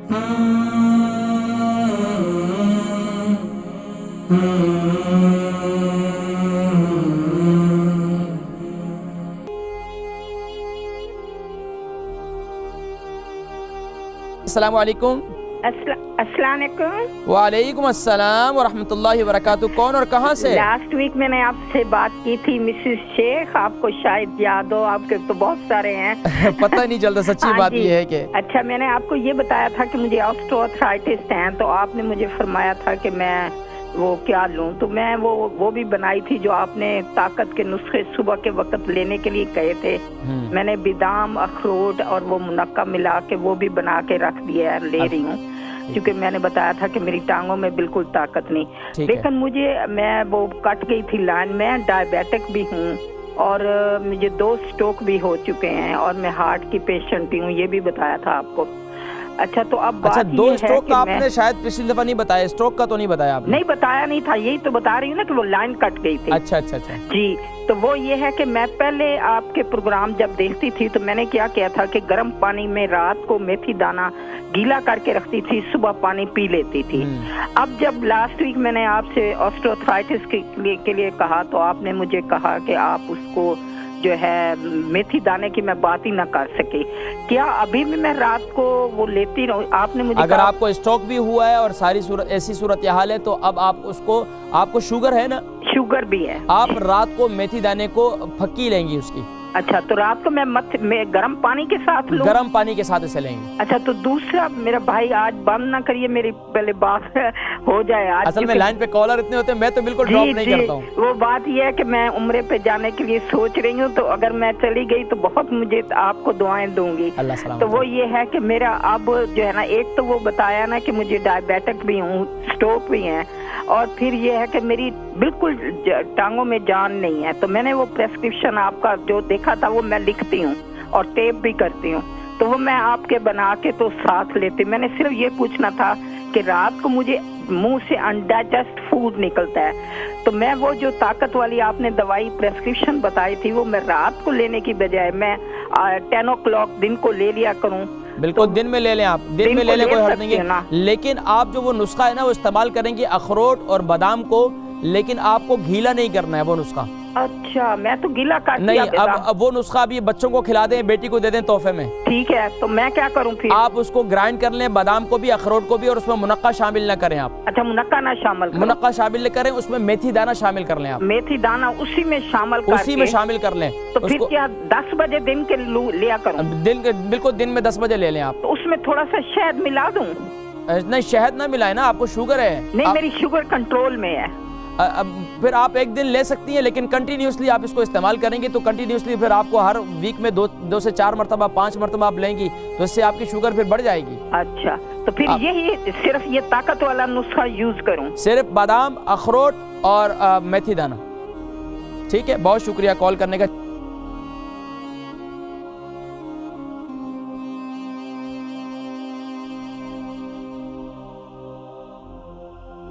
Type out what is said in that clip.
السلام علیکم۔ السلام علیکم۔ وعلیکم السلام ورحمۃ اللہ وبرکاتہ۔ کون اور کہاں سے؟ لاسٹ ویک میں نے آپ سے بات کی تھی مسز شیخ، آپ کو شاید یاد ہو، آپ کے تو بہت سارے ہیں پتہ نہیں چلتا، سچی بات یہ ہے کہ اچھا، میں نے آپ کو یہ بتایا تھا کہ مجھے آسٹروآرتھرائٹس ہیں، تو آپ نے مجھے فرمایا تھا کہ میں وہ کیا لوں، تو میں وہ بھی بنائی تھی جو آپ نے طاقت کے نسخے صبح کے وقت لینے کے لیے کہے تھے۔ میں نے بادام، اخروٹ اور وہ منقع ملا کے وہ بھی بنا کے رکھ دیا ہے، لے رہی ہوں، کیونکہ میں نے بتایا تھا کہ میری ٹانگوں میں بالکل طاقت نہیں، لیکن میں وہ کٹ گئی تھی لائن، میں ڈائبیٹک بھی ہوں اور مجھے 2 اسٹروک بھی ہو چکے ہیں اور میں ہارٹ کی پیشنٹ بھی ہوں، یہ بھی بتایا تھا آپ کو۔ اچھا، تو اب بات 2 یہ ہے اسٹروک کہ آپ نے شاید پچھلی دفعہ نہیں بتایا، اسٹروک کا تو نہیں بتایا آپ نے؟ نہیں بتایا نہیں تھا، یہی تو بتا رہی ہوں نا کہ وہ لائن کٹ گئی تھی۔ اچھا اچھا اچھا جی، تو وہ یہ ہے کہ میں پہلے آپ کے پروگرام جب دیکھتی تھی تو میں نے کیا تھا کہ گرم پانی میں رات کو میتھی دانہ گیلا کر کے رکھتی تھی، صبح پانی پی لیتی تھی۔ اب جب لاسٹ ویک میں نے آپ سے آسٹروآرتھرائٹس کے لیے کہا تو آپ نے مجھے کہا کہ آپ اس کو جو ہے میتھی دانے کی میں بات ہی نہ کر سکی، کیا ابھی بھی میں رات کو وہ لیتی رہوں؟ آپ نے مجھے اگر آپ کو اسٹروک بھی ہوا ہے اور ساری ایسی صورتحال ہے تو اب آپ کو شوگر ہے نا؟ شوگر بھی ہے۔ آپ رات کو میتھی دانے کو پھکی لیں گی اس کی۔ اچھا، تو رات کو میں گرم پانی کے ساتھ لوں؟ گرم پانی کے ساتھ اسے لیں گے۔ اچھا، تو دوسرا میرا بھائی آج بند نہ کریے، میری پہلے بات ہو جائے آج، اصل میں لائن پہ کالر اتنے ہوتے ہیں، میں تو بالکل ڈراپ نہیں کرتا ہوں۔ وہ بات یہ ہے کہ میں عمرے پہ جانے کے لیے سوچ رہی ہوں، تو اگر میں چلی گئی تو بہت مجھے آپ کو دعائیں دوں گی۔ اللہ سلامت۔ تو وہ یہ ہے کہ میرا اب جو ہے نا، ایک تو وہ بتایا نا کہ مجھے ڈائبیٹک بھی ہوں، اسٹروک بھی ہیں، اور پھر یہ ہے کہ میری بالکل ٹانگوں میں جان نہیں ہے، تو میں نے وہ پریسکرپشن آپ کا جو دیکھا تھا وہ میں لکھتی ہوں اور ٹیپ بھی کرتی ہوں، تو وہ میں آپ کے بنا کے تو ساتھ لیتی۔ میں نے صرف یہ پوچھنا تھا کہ رات کو مجھے منہ سے انڈائجسٹ فوڈ نکلتا ہے، تو میں وہ جو طاقت والی آپ نے دوائی پریسکرپشن بتائی تھی وہ میں رات کو لینے کی بجائے میں 10 o'clock دن کو لے لیا کروں۔ بالکل دن میں لے لیں، آپ دن میں لے لیں، کوئی حرج نہیں ہے، لیکن آپ جو وہ نسخہ ہے نا وہ استعمال کریں گے اخروٹ اور بادام کو، لیکن آپ کو گیلا نہیں کرنا ہے وہ نسخہ۔ اچھا، میں تو گیلا کرتی نہیں، اب وہ نسخہ بھی بچوں کو کھلا دیں، بیٹی کو دے دیں تحفے میں۔ ٹھیک ہے، تو میں کیا کروں پھر؟ آپ اس کو گرائنڈ کر لیں، بادام کو بھی اخروٹ کو بھی، اور اس میں منقع شامل نہ کریں آپ۔ اچھا، منقع نہ شامل کریں؟ منقع شامل نہ کریں، اس میں میتھی دانہ شامل کر لیں آپ۔ میتھی دانہ اسی میں شامل کر لیں، تو پھر کیا 10 بجے دن کے لیا کروں؟ بالکل دن میں 10 بجے لے لیں آپ۔ تو اس میں تھوڑا سا شہد ملا دوں؟ نہیں، شہد نہ ملائے نا، آپ کو شوگر ہے۔ نہیں، میری شوگر کنٹرول میں ہے۔ پھر آپ ایک دن لے سکتی ہیں، لیکن کنٹینیوسلی آپ اس کو استعمال کریں گی تو کنٹینیوسلی پھر آپ کو ہر ویک میں 2 سے 4 مرتبہ 5 مرتبہ آپ لیں گی تو اس سے آپ کی شوگر پھر بڑھ جائے گی۔ اچھا، تو پھر یہی صرف یہ طاقت والا نسخہ یوز کروں؟ صرف بادام، اخروٹ اور میتھی دانہ۔ ٹھیک ہے، بہت شکریہ کال کرنے کا۔